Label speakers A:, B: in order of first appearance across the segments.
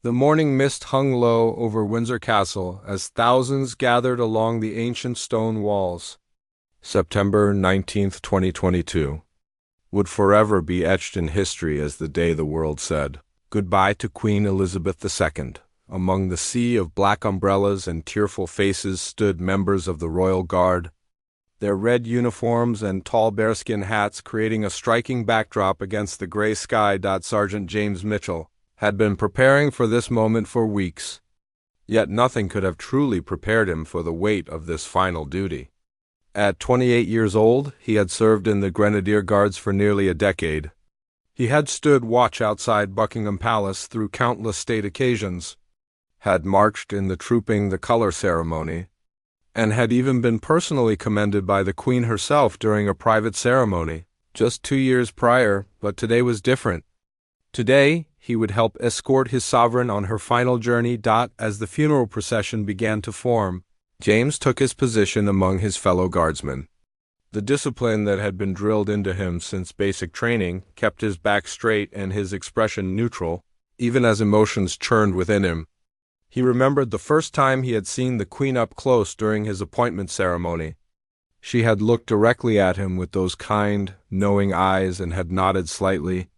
A: The morning mist hung low over Windsor Castle as thousands gathered along the ancient stone walls. September 19th, 2022, would forever be etched in history as the day the world said goodbye to Queen Elizabeth II. Among the sea of black umbrellas and tearful faces stood members of the Royal Guard, their red uniforms and tall bearskin hats creating a striking backdrop against the gray sky. Sergeant James Mitchell had been preparing for this moment for weeks, yet nothing could have truly prepared him for the weight of this final duty. At 28 years old, he had served in the Grenadier Guards for nearly a decade. He had stood watch outside Buckingham Palace through countless state occasions, had marched in the Trooping the Colour ceremony, and had even been personally commended by the Queen herself during a private ceremony just 2 years prior. But today was different. Today, he would help escort his sovereign on her final journey. As the funeral procession began to form, James took his position among his fellow guardsmen. The discipline that had been drilled into him since basic training kept his back straight and his expression neutral, even as emotions churned within him. He remembered the first time he had seen the Queen up close during his appointment ceremony. She had looked directly at him with those kind, knowing eyes and had nodded slightly,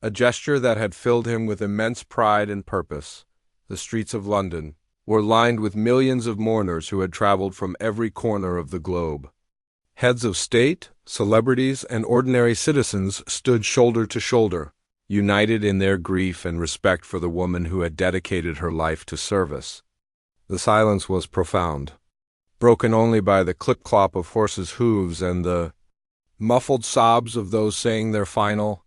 A: a gesture that had filled him with immense pride and purpose. The streets of London were lined with millions of mourners who had traveled from every corner of the globe. Heads of state, celebrities, and ordinary citizens stood shoulder to shoulder, united in their grief and respect for the woman who had dedicated her life to service. The silence was profound, broken only by the clip-clop of horses' hooves and the muffled sobs of those saying their final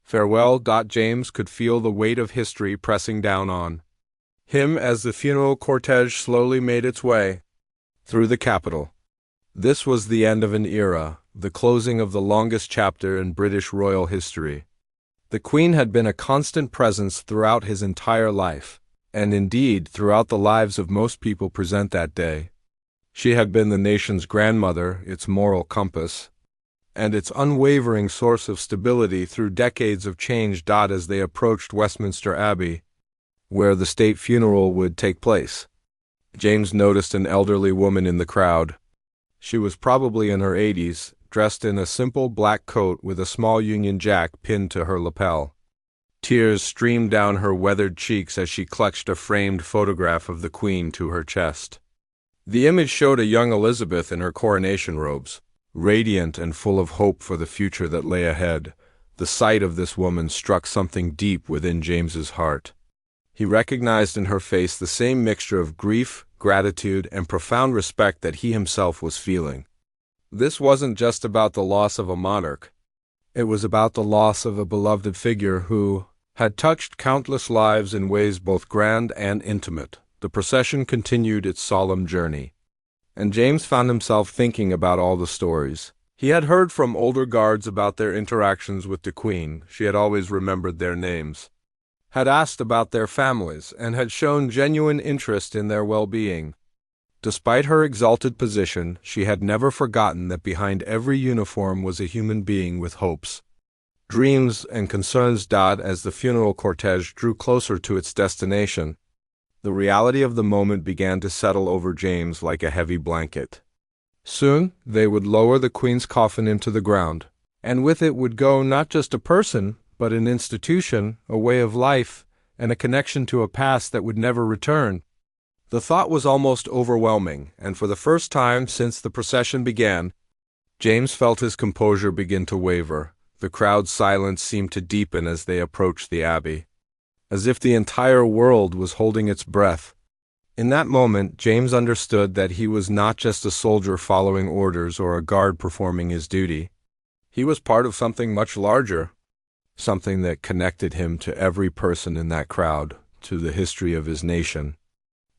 A: farewell. James could feel the weight of history pressing down on him as the funeral cortege slowly made its way through the capital. This was the end of an era, the closing of the longest chapter in British royal history. The Queen had been a constant presence throughout his entire life, and indeed throughout the lives of most people present that day. She had been the nation's grandmother, its moral compass, and its unwavering source of stability through decades of change. As they approached Westminster Abbey, where the state funeral would take place, James noticed an elderly woman in the crowd. She was probably in her 80s, dressed in a simple black coat with a small Union Jack pinned to her lapel. Tears streamed down her weathered cheeks as she clutched a framed photograph of the Queen to her chest. The image showed a young Elizabeth in her coronation robes, radiant and full of hope for the future that lay ahead. The sight of this woman struck something deep within James's heart. He recognized in her face the same mixture of grief, gratitude, and profound respect that he himself was feeling. This wasn't just about the loss of a monarch. It was about the loss of a beloved figure who had touched countless lives in ways both grand and intimate. The procession continued its solemn journey, and James found himself thinking about all the stories he had heard from older guards about their interactions with the Queen. She had always remembered their names, had asked about their families, and had shown genuine interest in their well-being. Despite her exalted position, she had never forgotten that behind every uniform was a human being with hopes, dreams, and concerns. As the funeral cortege drew closer to its destination, the reality of the moment began to settle over James like a heavy blanket. Soon, they would lower the Queen's coffin into the ground, and with it would go not just a person, but an institution, a way of life, and a connection to a past that would never return. The thought was almost overwhelming, and for the first time since the procession began, James felt his composure begin to waver. The crowd's silence seemed to deepen as they approached the Abbey, as if the entire world was holding its breath. In that moment, James understood that he was not just a soldier following orders or a guard performing his duty. He was part of something much larger, something that connected him to every person in that crowd, to the history of his nation,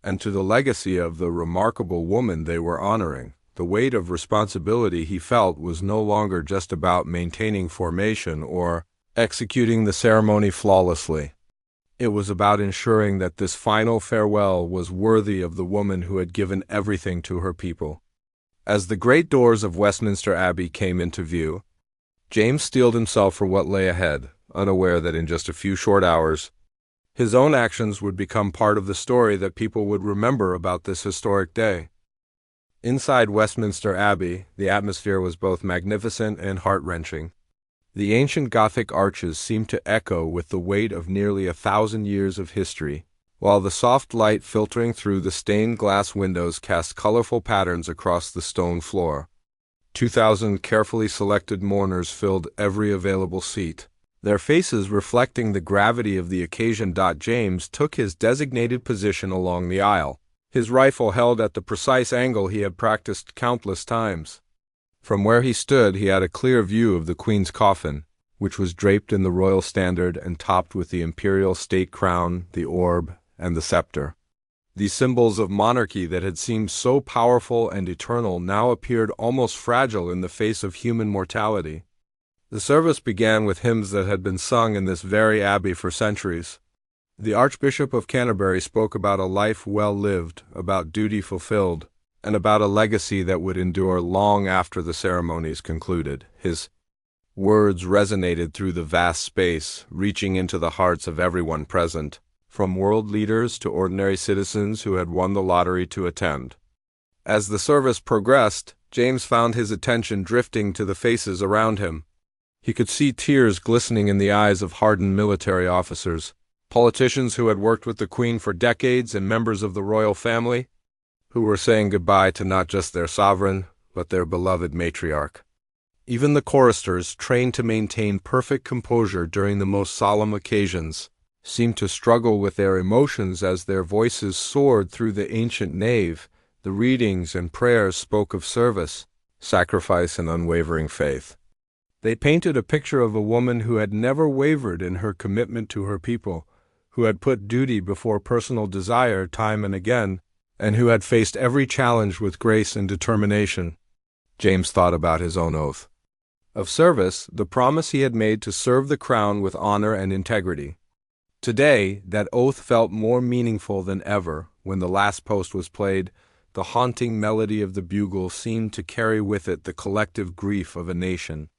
A: and to the legacy of the remarkable woman they were honoring. The weight of responsibility he felt was no longer just about maintaining formation or executing the ceremony flawlessly. It was about ensuring that this final farewell was worthy of the woman who had given everything to her people. As the great doors of Westminster Abbey came into view, James steeled himself for what lay ahead, unaware that in just a few short hours, His own actions would become part of the story that people would remember about this historic day. Inside Westminster Abbey, the atmosphere was both magnificent and heart-wrenching. The ancient Gothic arches seemed to echo with the weight of nearly 1,000 years of history, while the soft light filtering through the stained glass windows cast colorful patterns across the stone floor. 2,000 carefully selected mourners filled every available seat, their faces reflecting the gravity of the occasion. James took his designated position along the aisle, his rifle held at the precise angle he had practiced countless times. From where he stood, he had a clear view of the Queen's coffin, which was draped in the royal standard and topped with the imperial state crown, the orb, and the scepter. These symbols of monarchy that had seemed so powerful and eternal now appeared almost fragile in the face of human mortality. The service began with hymns that had been sung in this very abbey for centuries. The Archbishop of Canterbury spoke about a life well lived, about duty fulfilled, and about a legacy that would endure long after the ceremonies concluded. His words resonated through the vast space, reaching into the hearts of everyone present, from world leaders to ordinary citizens who had won the lottery to attend. As the service progressed, James found his attention drifting to the faces around him. He could see tears glistening in the eyes of hardened military officers, politicians who had worked with the Queen for decades, and members of the royal family who were saying goodbye to not just their sovereign, but their beloved matriarch. Even the choristers, trained to maintain perfect composure during the most solemn occasions, seemed to struggle with their emotions as their voices soared through the ancient nave. The readings and prayers spoke of service, sacrifice, and unwavering faith. They painted a picture of a woman who had never wavered in her commitment to her people, who had put duty before personal desire time and again, and who had faced every challenge with grace and determination. James thought about his own oath of service, the promise he had made to serve the crown with honor and integrity. Today, that oath felt more meaningful than ever. When the last post was played, the haunting melody of the bugle seemed to carry with it the collective grief of a nation.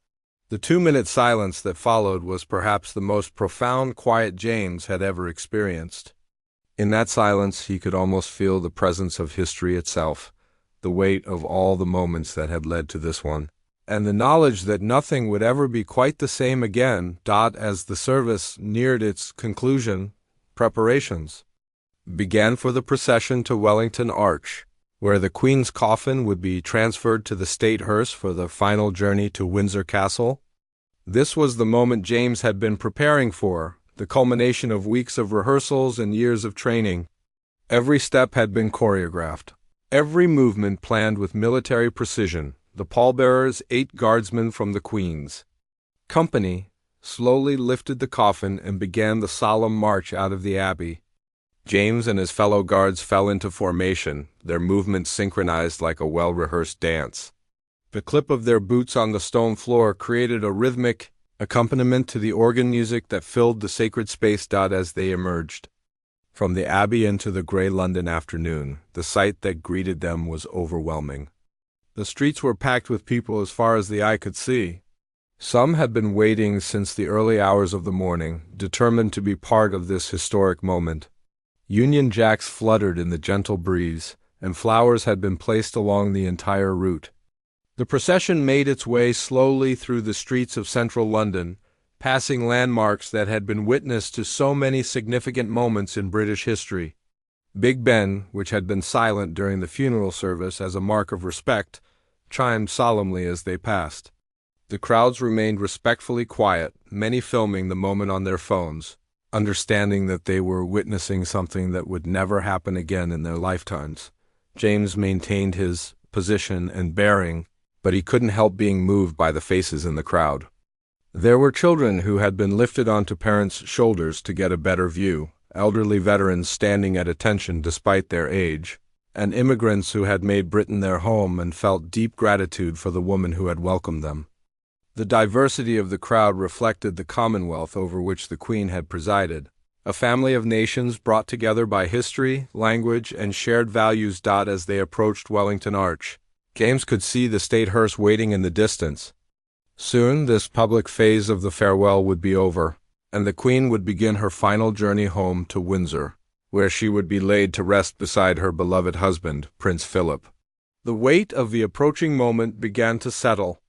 A: The 2-minute silence that followed was perhaps the most profound quiet James had ever experienced. In that silence, he could almost feel the presence of history itself, the weight of all the moments that had led to this one, and the knowledge that nothing would ever be quite the same again. As the service neared its conclusion, preparations began for the procession to Wellington Arch, where the Queen's coffin would be transferred to the state hearse for the final journey to Windsor Castle. This was the moment James had been preparing for, the culmination of weeks of rehearsals and years of training. Every step had been choreographed, every movement planned with military precision. The pallbearers, 8 guardsmen from the Queen's company, slowly lifted the coffin and began the solemn march out of the abbey. James and his fellow guards fell into formation, their movements synchronized like a well-rehearsed dance. The clip of their boots on the stone floor created a rhythmic accompaniment to the organ music that filled the sacred space. As they emerged from the abbey into the gray London afternoon, the sight that greeted them was overwhelming. The streets were packed with people as far as the eye could see. Some had been waiting since the early hours of the morning, determined to be part of this historic moment. Union Jacks fluttered in the gentle breeze, and flowers had been placed along the entire route. The procession made its way slowly through the streets of central London, passing landmarks that had been witness to so many significant moments in British history. Big Ben, which had been silent during the funeral service as a mark of respect, chimed solemnly as they passed. The crowds remained respectfully quiet, many filming the moment on their phones, understanding that they were witnessing something that would never happen again in their lifetimes. James maintained his position and bearing, but he couldn't help being moved by the faces in the crowd. There were children who had been lifted onto parents' shoulders to get a better view, elderly veterans standing at attention despite their age, and immigrants who had made Britain their home and felt deep gratitude for the woman who had welcomed them. The diversity of the crowd reflected the commonwealth over which the Queen had presided, a family of nations brought together by history, language, and shared values. As they approached Wellington Arch, James could see the state hearse waiting in the distance. Soon, this public phase of the farewell would be over. and the Queen would begin her final journey home to Windsor, where she would be laid to rest beside her beloved husband, Prince Philip. The weight of the approaching moment began to settle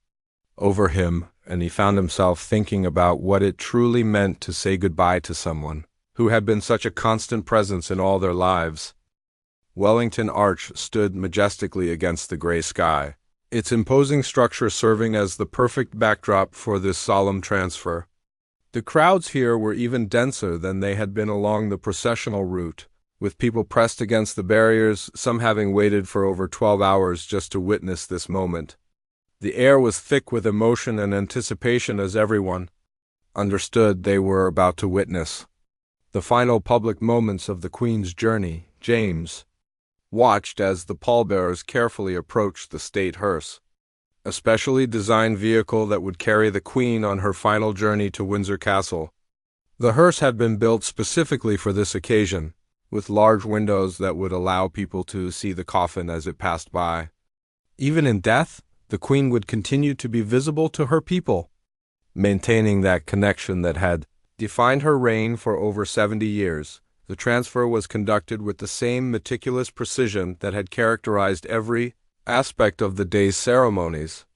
A: over him, and he found himself thinking about what it truly meant to say goodbye to someone who had been such a constant presence in all their lives. Wellington Arch stood majestically against the gray sky, its imposing structure serving as the perfect backdrop for this solemn transfer. The crowds here were even denser than they had been along the processional route, with people pressed against the barriers, some having waited for over 12 hours just to witness this moment. The air was thick with emotion and anticipation as everyone understood they were about to witness the final public moments of the Queen's journey. James watched as the pallbearers carefully approached the state hearse, a specially designed vehicle that would carry the Queen on her final journey to Windsor Castle. The hearse had been built specifically for this occasion, with large windows that would allow people to see the coffin as it passed by. Even in death, the Queen would continue to be visible to her people, maintaining that connection that had defined her reign for over 70 years. The transfer was conducted with the same meticulous precision that had characterized every aspect of the day's ceremonies.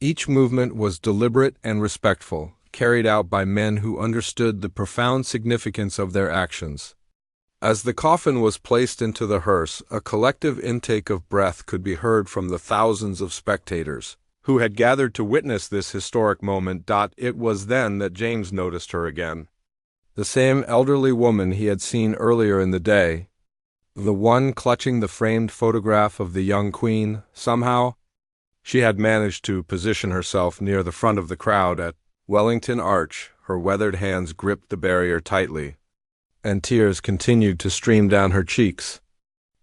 A: Each movement was deliberate and respectful, carried out by men who understood the profound significance of their actions. As the coffin was placed into the hearse, a collective intake of breath could be heard from the thousands of spectators who had gathered to witness this historic moment. It was then that James noticed her again. The same elderly woman he had seen earlier in the day, the one clutching the framed photograph of the young Queen. Somehow, she had managed to position herself near the front of the crowd at Wellington Arch. Her weathered hands gripped the barrier tightly, and tears continued to stream down her cheeks.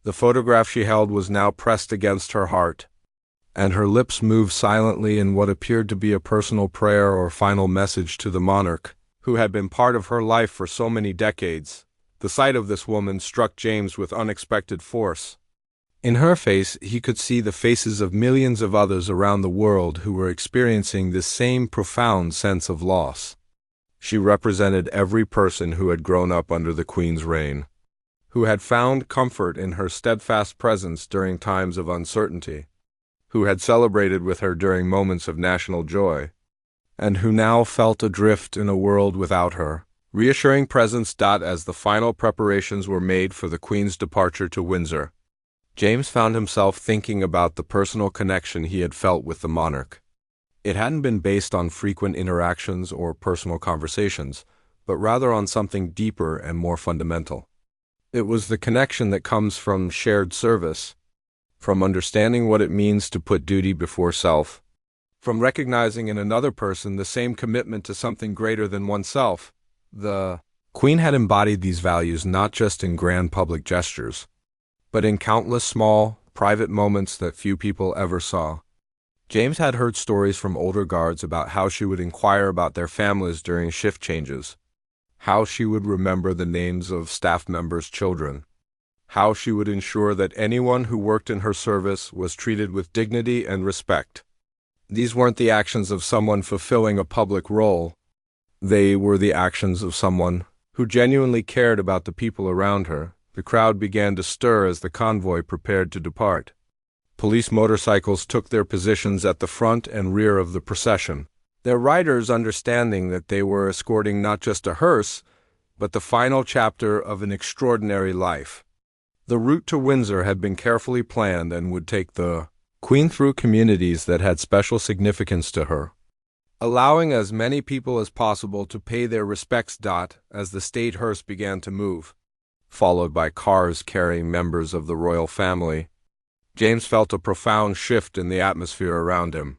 A: The photograph she held was now pressed against her heart, and her lips moved silently in what appeared to be a personal prayer or final message to the monarch who had been part of her life for so many decades. The sight of this woman struck James with unexpected force. In her face, he could see the faces of millions of others around the world who were experiencing this same profound sense of loss. She represented every person who had grown up under the Queen's reign, who had found comfort in her steadfast presence during times of uncertainty, who had celebrated with her during moments of national joy, and who now felt adrift in a world without her reassuring presence. As the final preparations were made for the Queen's departure to Windsor, James found himself thinking about the personal connection he had felt with the monarch. It hadn't been based on frequent interactions or personal conversations, but rather on something deeper and more fundamental. It was the connection that comes from shared service, from understanding what it means to put duty before self, from recognizing in another person the same commitment to something greater than oneself. The Queen had embodied these values not just in grand public gestures, but in countless small, private moments that few people ever saw. James had heard stories from older guards about how she would inquire about their families during shift changes, how she would remember the names of staff members' children, how she would ensure that anyone who worked in her service was treated with dignity and respect. These weren't the actions of someone fulfilling a public role. They were the actions of someone who genuinely cared about the people around her. The crowd began to stir as the convoy prepared to depart. Police motorcycles took their positions at the front and rear of the procession, their riders understanding that they were escorting not just a hearse, but the final chapter of an extraordinary life. The route to Windsor had been carefully planned and would take the Queen through communities that had special significance to her, allowing as many people as possible to pay their respects. As the state hearse began to move, followed by cars carrying members of the royal family, James felt a profound shift in the atmosphere around him.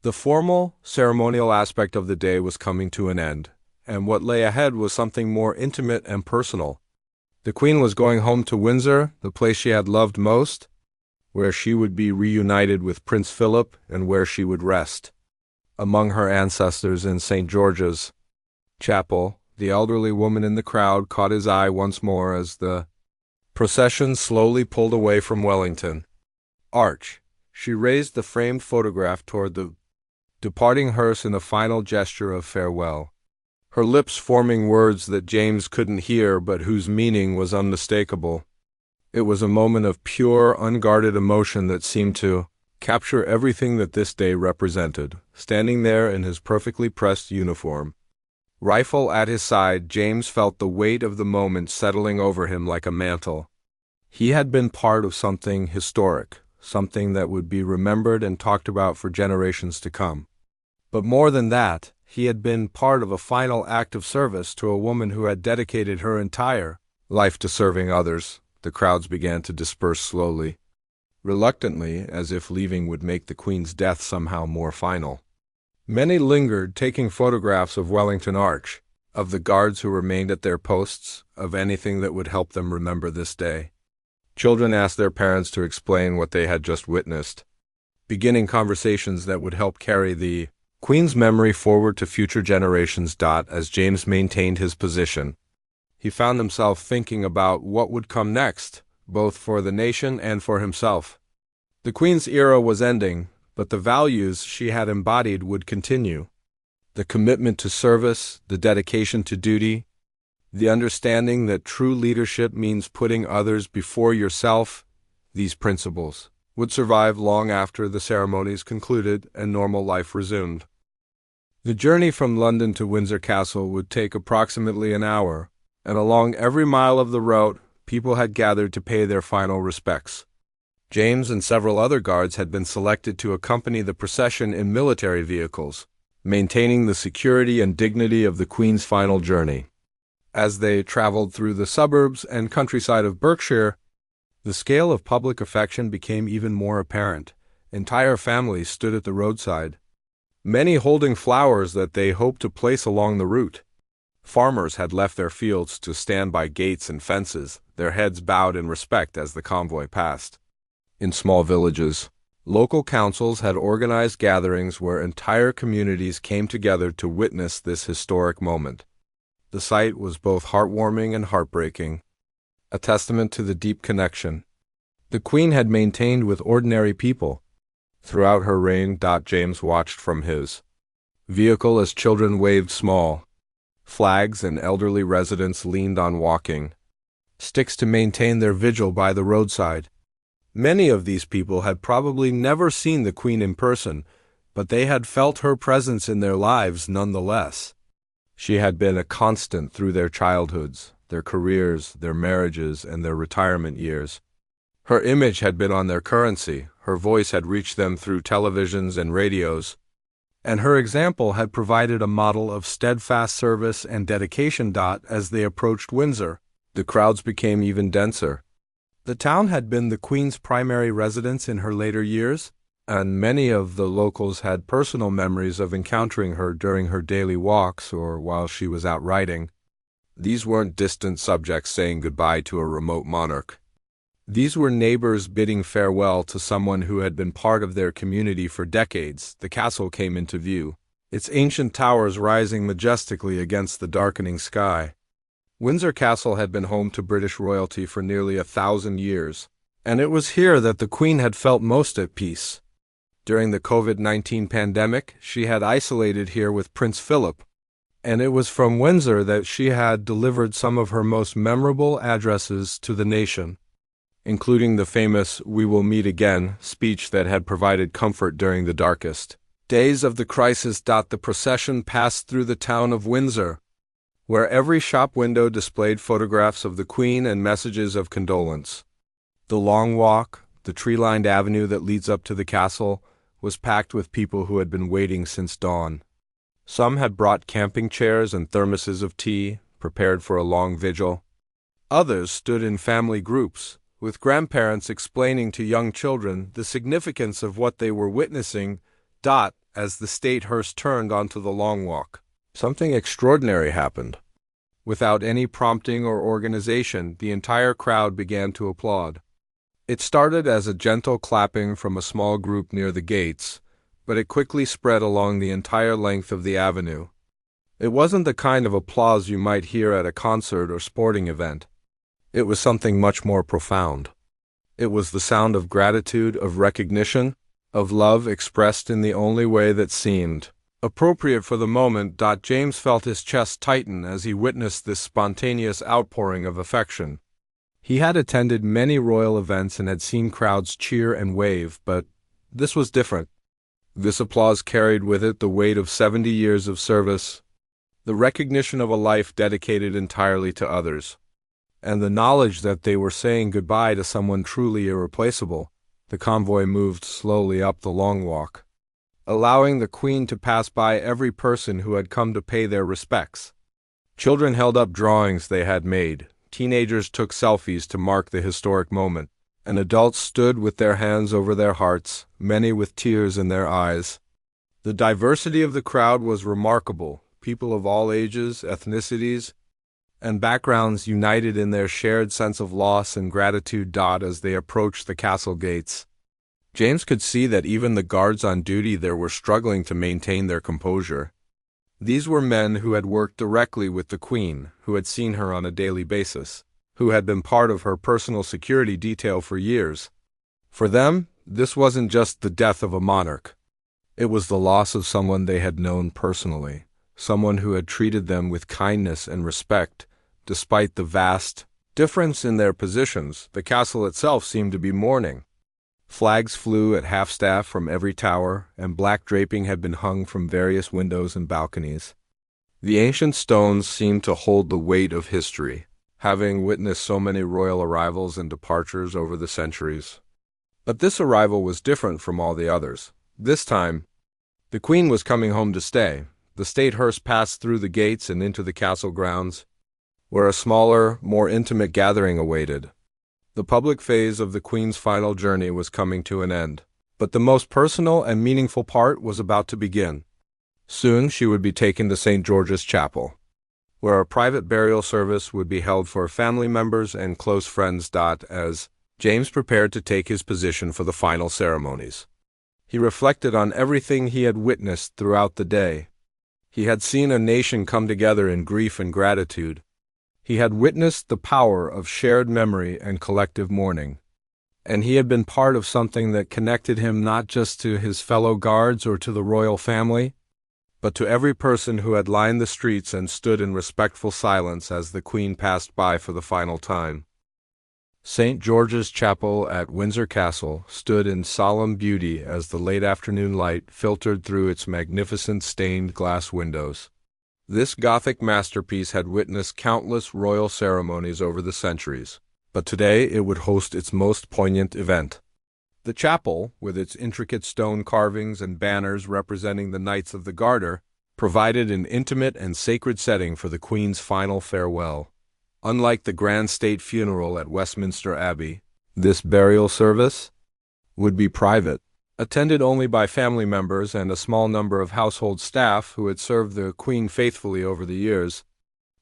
A: The formal, ceremonial aspect of the day was coming to an end, and what lay ahead was something more intimate and personal. The Queen was going home to Windsor, the place she had loved most, where she would be reunited with Prince Philip and where she would rest among her ancestors in St. George's Chapel. The elderly woman in the crowd caught his eye once more as the procession slowly pulled away from Wellington Arch. She raised the framed photograph toward the departing hearse in a final gesture of farewell. her lips forming words that James couldn't hear but whose meaning was unmistakable. It was a moment of pure, unguarded emotion that seemed to capture everything that this day represented. Standing there in his perfectly pressed uniform, rifle at his side, James felt the weight of the moment settling over him like a mantle. He had been part of something historic, something that would be remembered and talked about for generations to come. But more than that, he had been part of a final act of service to a woman who had dedicated her entire life to serving others. The crowds began to disperse slowly, reluctantly, as if leaving would make the Queen's death somehow more final. Many lingered, taking photographs of Wellington Arch, of the guards who remained at their posts, of anything that would help them remember this day. Children asked their parents to explain what they had just witnessed, beginning conversations that would help carry the Queen's memory forward to future generations. As James maintained his position, he found himself thinking about what would come next, both for the nation and for himself. The Queen's era was ending, but the values she had embodied would continue. The commitment to service, the dedication to duty, the understanding that true leadership means putting others before yourself, these principles would survive long after the ceremonies concluded and normal life resumed. The journey from London to Windsor Castle would take approximately an hour, and along every mile of the route, people had gathered to pay their final respects. James and several other guards had been selected to accompany the procession in military vehicles, maintaining the security and dignity of the Queen's final journey. As they traveled through the suburbs and countryside of Berkshire, the scale of public affection became even more apparent. Entire families stood at the roadside, many holding flowers that they hoped to place along the route. Farmers had left their fields to stand by gates and fences, their heads bowed in respect as the convoy passed. In small villages, local councils had organized gatherings where entire communities came together to witness this historic moment. The sight was both heartwarming and heartbreaking, a testament to the deep connection the Queen had maintained with ordinary people. Throughout her reign, James watched from his vehicle as children waved small flags and elderly residents leaned on walking sticks to maintain their vigil by the roadside. Many of these people had probably never seen the Queen in person, but they had felt her presence in their lives nonetheless. She had been a constant through their childhoods, their careers, their marriages, and their retirement years. Her image had been on their currency, her voice had reached them through televisions and radios, and her example had provided a model of steadfast service and dedication. As they approached Windsor, the crowds became even denser. The town had been the Queen's primary residence in her later years, and many of the locals had personal memories of encountering her during her daily walks or while she was out riding. These weren't distant subjects saying goodbye to a remote monarch. These were neighbors bidding farewell to someone who had been part of their community for decades. The castle came into view, its ancient towers rising majestically against the darkening sky. Windsor Castle had been home to British royalty for nearly 1,000 years, and it was here that the Queen had felt most at peace. During the COVID-19 pandemic, she had isolated here with Prince Philip, and it was from Windsor that she had delivered some of her most memorable addresses to the nation, including the famous "We Will Meet Again" speech that had provided comfort during the darkest days of the crisis. The procession passed through the town of Windsor, where every shop window displayed photographs of the Queen and messages of condolence. The long walk, the tree-lined avenue that leads up to the castle, was packed with people who had been waiting since dawn. Some had brought camping chairs and thermoses of tea, prepared for a long vigil. Others stood in family groups, with grandparents explaining to young children the significance of what they were witnessing. As the state hearse turned onto the long walk, something extraordinary happened. Without any prompting or organization, the entire crowd began to applaud. It started as a gentle clapping from a small group near the gates, but it quickly spread along the entire length of the avenue. It wasn't the kind of applause you might hear at a concert or sporting event. It was something much more profound. It was the sound of gratitude, of recognition, of love expressed in the only way that seemed Appropriate for the moment, James felt his chest tighten as he witnessed this spontaneous outpouring of affection. He had attended many royal events and had seen crowds cheer and wave, but this was different. This applause carried with it the weight of 70 years of service, the recognition of a life dedicated entirely to others, and the knowledge that they were saying goodbye to someone truly irreplaceable. The convoy moved slowly up the long walk, allowing the Queen to pass by every person who had come to pay their respects. Children held up drawings they had made, teenagers took selfies to mark the historic moment, and adults stood with their hands over their hearts, many with tears in their eyes. The diversity of the crowd was remarkable. People of all ages, ethnicities, and backgrounds united in their shared sense of loss and gratitude. As they approached the castle gates, James could see that even the guards on duty there were struggling to maintain their composure. These were men who had worked directly with the Queen, who had seen her on a daily basis, who had been part of her personal security detail for years. For them, this wasn't just the death of a monarch. It was the loss of someone they had known personally, someone who had treated them with kindness and respect. Despite the vast difference in their positions, the castle itself seemed to be mourning. Flags flew at half-staff from every tower, and black draping had been hung from various windows and balconies. The ancient stones seemed to hold the weight of history, having witnessed so many royal arrivals and departures over the centuries. But this arrival was different from all the others. This time, the Queen was coming home to stay. The state hearse passed through the gates and into the castle grounds, where a smaller, more intimate gathering awaited. The public phase of the Queen's final journey was coming to an end, but the most personal and meaningful part was about to begin. Soon she would be taken to St. George's Chapel, where a private burial service would be held for family members and close friends. As James prepared to take his position for the final ceremonies, he reflected on everything he had witnessed throughout the day. He had seen a nation come together in grief and gratitude. He had witnessed the power of shared memory and collective mourning, and he had been part of something that connected him not just to his fellow guards or to the royal family, but to every person who had lined the streets and stood in respectful silence as the Queen passed by for the final time. St. George's Chapel at Windsor Castle stood in solemn beauty as the late afternoon light filtered through its magnificent stained glass windows. This Gothic masterpiece had witnessed countless royal ceremonies over the centuries, but today it would host its most poignant event. The chapel, with its intricate stone carvings and banners representing the Knights of the Garter, provided an intimate and sacred setting for the Queen's final farewell. Unlike the grand state funeral at Westminster Abbey, this burial service would be private, attended only by family members and a small number of household staff who had served the Queen faithfully over the years.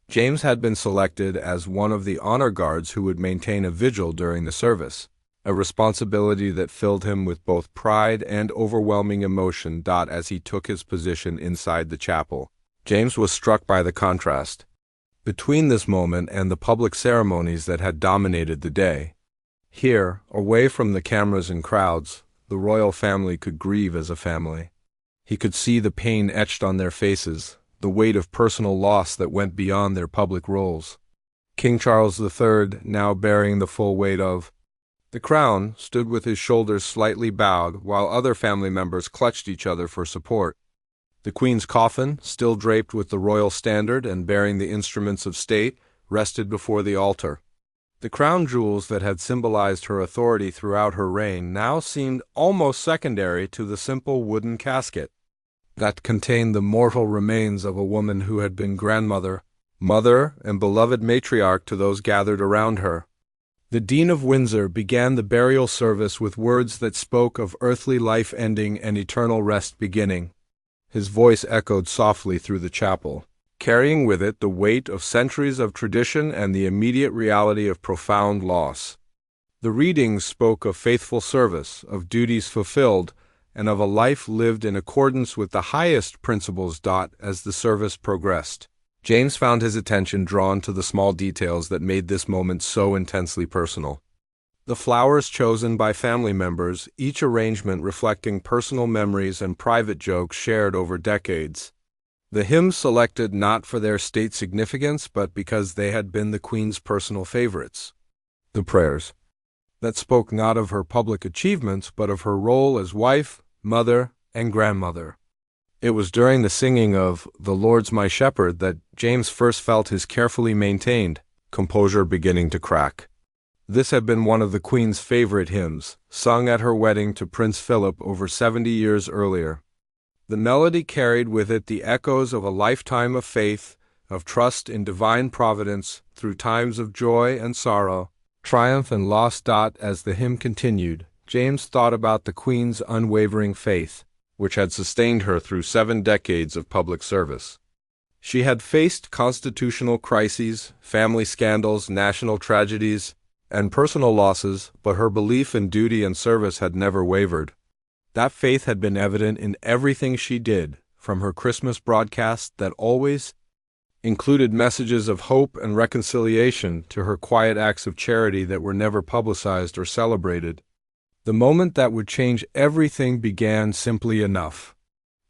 A: James had been selected as one of the honor guards who would maintain a vigil during the service, a responsibility that filled him with both pride and overwhelming emotion. As he took his position inside the chapel, James was struck by the contrast between this moment and the public ceremonies that had dominated the day. Here, away from the cameras and crowds, the royal family could grieve as a family. He could see the pain etched on their faces, the weight of personal loss that went beyond their public roles. King Charles III, now bearing the full weight of the crown, stood with his shoulders slightly bowed while other family members clutched each other for support. The Queen's coffin, still draped with the royal standard and bearing the instruments of state, rested before the altar. The crown jewels that had symbolized her authority throughout her reign now seemed almost secondary to the simple wooden casket that contained the mortal remains of a woman who had been grandmother, mother, and beloved matriarch to those gathered around her. The Dean of Windsor began the burial service with words that spoke of earthly life ending and eternal rest beginning. His voice echoed softly through the chapel, carrying with it the weight of centuries of tradition and the immediate reality of profound loss. The readings spoke of faithful service, of duties fulfilled, and of a life lived in accordance with the highest principles. As the service progressed, James found his attention drawn to the small details that made this moment so intensely personal. The flowers chosen by family members, each arrangement reflecting personal memories and private jokes shared over decades. The hymns selected not for their state significance but because they had been the Queen's personal favorites. The prayers that spoke not of her public achievements but of her role as wife, mother, and grandmother. It was during the singing of "The Lord's My Shepherd" that James first felt his carefully maintained composure beginning to crack. This had been one of the Queen's favorite hymns, sung at her wedding to Prince Philip over 70 years earlier. The melody carried with it the echoes of a lifetime of faith, of trust in divine providence through times of joy and sorrow, triumph and loss. As the hymn continued, James thought about the Queen's unwavering faith, which had sustained her through 7 decades of public service. She had faced constitutional crises, family scandals, national tragedies, and personal losses, but her belief in duty and service had never wavered. That faith had been evident in everything she did, from her Christmas broadcast that always included messages of hope and reconciliation to her quiet acts of charity that were never publicized or celebrated. The moment that would change everything began simply enough.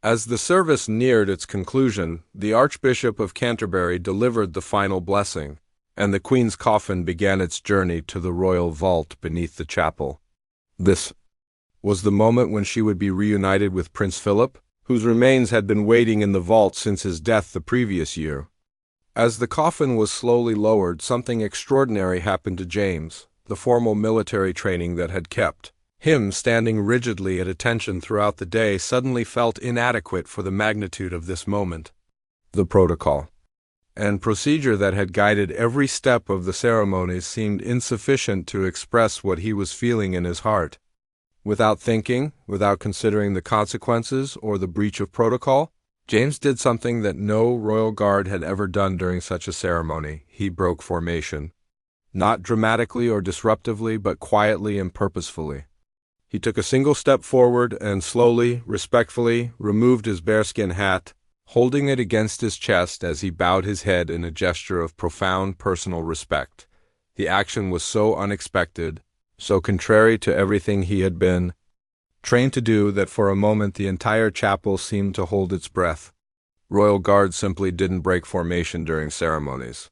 A: As the service neared its conclusion, the Archbishop of Canterbury delivered the final blessing, and the Queen's coffin began its journey to the royal vault beneath the chapel. This was the moment when she would be reunited with Prince Philip, whose remains had been waiting in the vault since his death the previous year. As the coffin was slowly lowered, something extraordinary happened to James. The formal military training that had kept him standing rigidly at attention throughout the day suddenly felt inadequate for the magnitude of this moment. The protocol and procedure that had guided every step of the ceremonies seemed insufficient to express what he was feeling in his heart. Without thinking, without considering the consequences or the breach of protocol, James did something that no royal guard had ever done during such a ceremony. He broke formation. Not dramatically or disruptively, but quietly and purposefully. He took a single step forward and slowly, respectfully, removed his bearskin hat, holding it against his chest as he bowed his head in a gesture of profound personal respect. The action was so unexpected, so contrary to everything he had been trained to do, that for a moment the entire chapel seemed to hold its breath. Royal guards simply didn't break formation during ceremonies.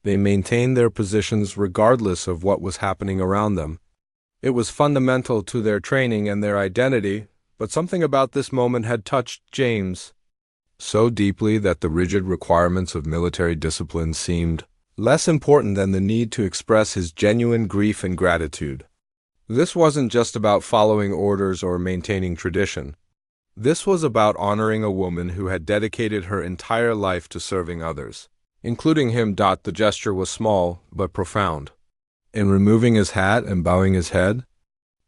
A: They maintained their positions regardless of what was happening around them. It was fundamental to their training and their identity, but something about this moment had touched James so deeply that the rigid requirements of military discipline seemed less important than the need to express his genuine grief and gratitude. This wasn't just about following orders or maintaining tradition. This was about honoring a woman who had dedicated her entire life to serving others, including him. The gesture was small but profound. In removing his hat and bowing his head,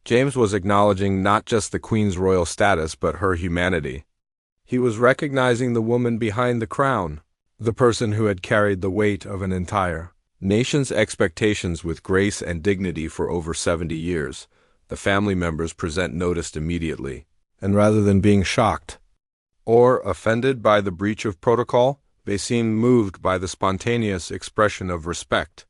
A: James was acknowledging not just the Queen's royal status but her humanity. He was recognizing the woman behind the crown, the person who had carried the weight of an entire nation's expectations with grace and dignity for over 70 years. The family members present noticed immediately, and rather than being shocked or offended by the breach of protocol, they seemed moved by the spontaneous expression of respect.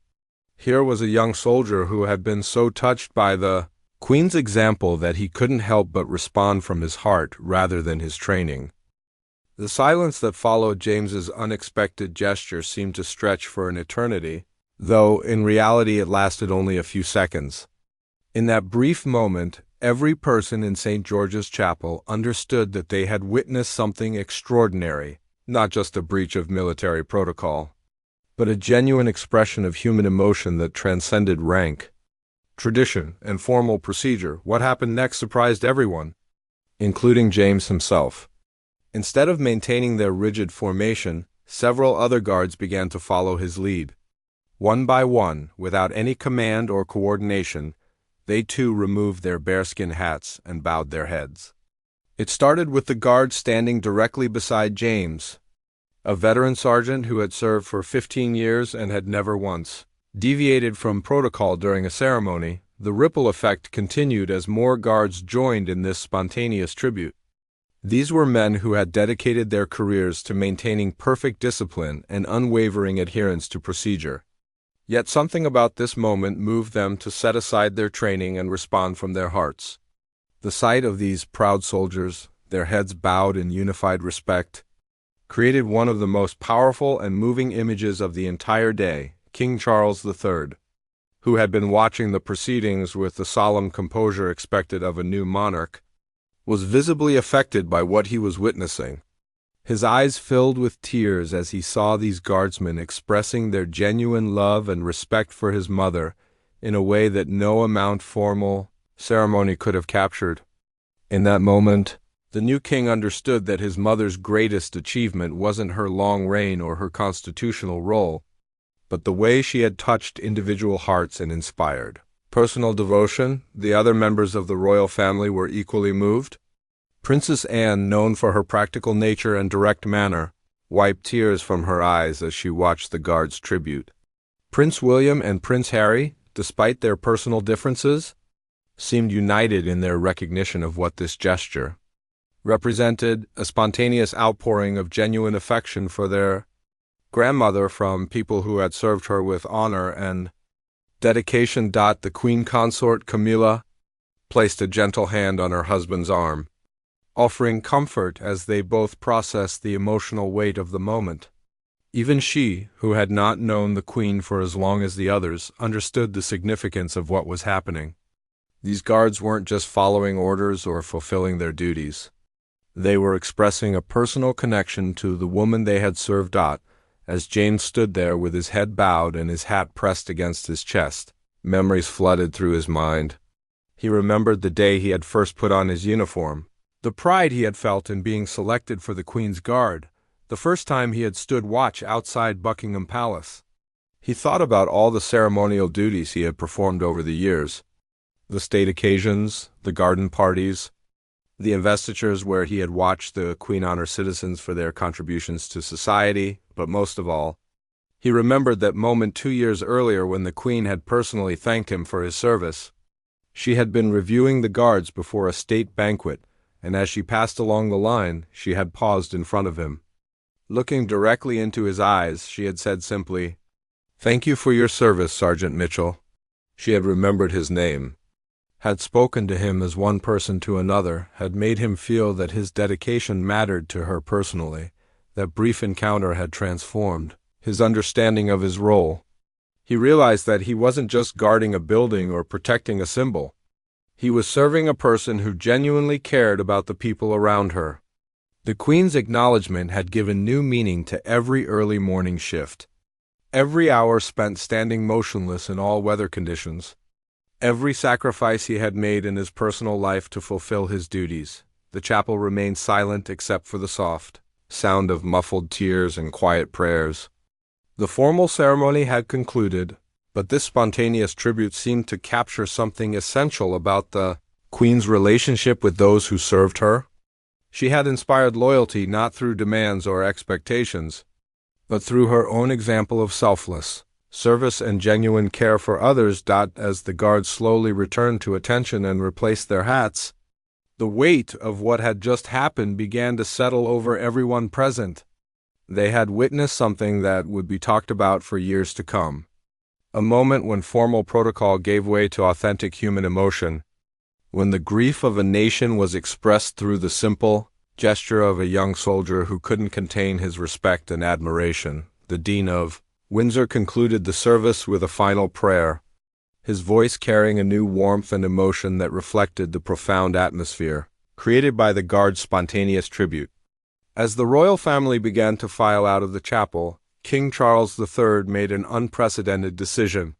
A: Here was a young soldier who had been so touched by the Queen's example that he couldn't help but respond from his heart rather than his training. The silence that followed James's unexpected gesture seemed to stretch for an eternity, though in reality it lasted only a few seconds. In that brief moment, every person in St. George's Chapel understood that they had witnessed something extraordinary, not just a breach of military protocol, but a genuine expression of human emotion that transcended rank, tradition, and formal procedure. What happened next surprised everyone, including James himself. Instead of maintaining their rigid formation, several other guards began to follow his lead. One by one, without any command or coordination, they too removed their bearskin hats and bowed their heads. It started with the guard standing directly beside James, a veteran sergeant who had served for 15 years and had never once deviated from protocol during a ceremony. The ripple effect continued as more guards joined in this spontaneous tribute. These were men who had dedicated their careers to maintaining perfect discipline and unwavering adherence to procedure. Yet something about this moment moved them to set aside their training and respond from their hearts. The sight of these proud soldiers, their heads bowed in unified respect, created one of the most powerful and moving images of the entire day. King Charles III, who had been watching the proceedings with the solemn composure expected of a new monarch, was visibly affected by what he was witnessing. His eyes filled with tears as he saw these guardsmen expressing their genuine love and respect for his mother in a way that no amount of formal ceremony could have captured. In that moment, the new king understood that his mother's greatest achievement wasn't her long reign or her constitutional role, but the way she had touched individual hearts and inspired personal devotion. The other members of the royal family were equally moved. Princess Anne, known for her practical nature and direct manner, wiped tears from her eyes as she watched the guards' tribute. Prince William and Prince Harry, despite their personal differences, seemed united in their recognition of what this gesture represented: a spontaneous outpouring of genuine affection for their grandmother from people who had served her with honor and dedication. The Queen Consort Camilla placed a gentle hand on her husband's arm, offering comfort as they both processed the emotional weight of the moment. Even she, who had not known the Queen for as long as the others, understood the significance of what was happening. These guards weren't just following orders or fulfilling their duties. They were expressing a personal connection to the woman they had served. As James stood there with his head bowed and his hat pressed against his chest, memories flooded through his mind. He remembered the day he had first put on his uniform, the pride he had felt in being selected for the Queen's Guard, the first time he had stood watch outside Buckingham Palace. He thought about all the ceremonial duties he had performed over the years, the state occasions, the garden parties, the investitures where he had watched the Queen honor citizens for their contributions to society, but most of all, he remembered that moment 2 years earlier when the Queen had personally thanked him for his service. She had been reviewing the guards before a state banquet, and as she passed along the line, she had paused in front of him. Looking directly into his eyes, she had said simply, "Thank you for your service, Sergeant Mitchell." She had remembered his name, had spoken to him as one person to another, had made him feel that his dedication mattered to her personally. That brief encounter had transformed his understanding of his role. He realized that he wasn't just guarding a building or protecting a symbol. He was serving a person who genuinely cared about the people around her. The Queen's acknowledgement had given new meaning to every early morning shift, every hour spent standing motionless in all weather conditions, every sacrifice he had made in his personal life to fulfill his duties. The chapel remained silent except for the soft sound of muffled tears and quiet prayers. The formal ceremony had concluded, but this spontaneous tribute seemed to capture something essential about the Queen's relationship with those who served her. She had inspired loyalty not through demands or expectations, but through her own example of selfless service and genuine care for others. As the guards slowly returned to attention and replaced their hats, the weight of what had just happened began to settle over everyone present. They had witnessed something that would be talked about for years to come. A moment when formal protocol gave way to authentic human emotion, when the grief of a nation was expressed through the simple gesture of a young soldier who couldn't contain his respect and admiration. The Dean of Windsor concluded the service with a final prayer, his voice carrying a new warmth and emotion that reflected the profound atmosphere created by the guards' spontaneous tribute. As the royal family began to file out of the chapel, King Charles III made an unprecedented decision.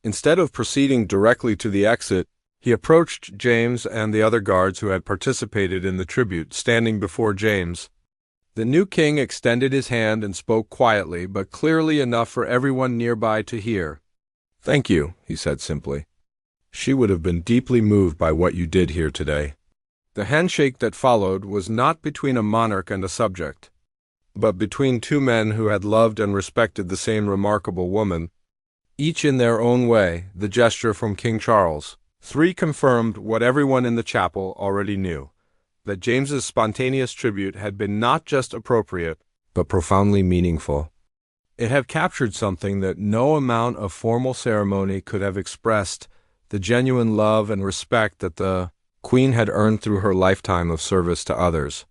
A: Instead of proceeding directly to the exit, he approached James and the other guards who had participated in the tribute. Standing before James, the new king extended his hand and spoke quietly but clearly enough for everyone nearby to hear. "Thank you," he said simply. "She would have been deeply moved by what you did here today." The handshake that followed was not between a monarch and a subject, but between two men who had loved and respected the same remarkable woman, each in their own way. The gesture from King Charles III confirmed what everyone in the chapel already knew, that James's spontaneous tribute had been not just appropriate, but profoundly meaningful. It had captured something that no amount of formal ceremony could have expressed, the genuine love and respect that the Queen had earned through her lifetime of service to others.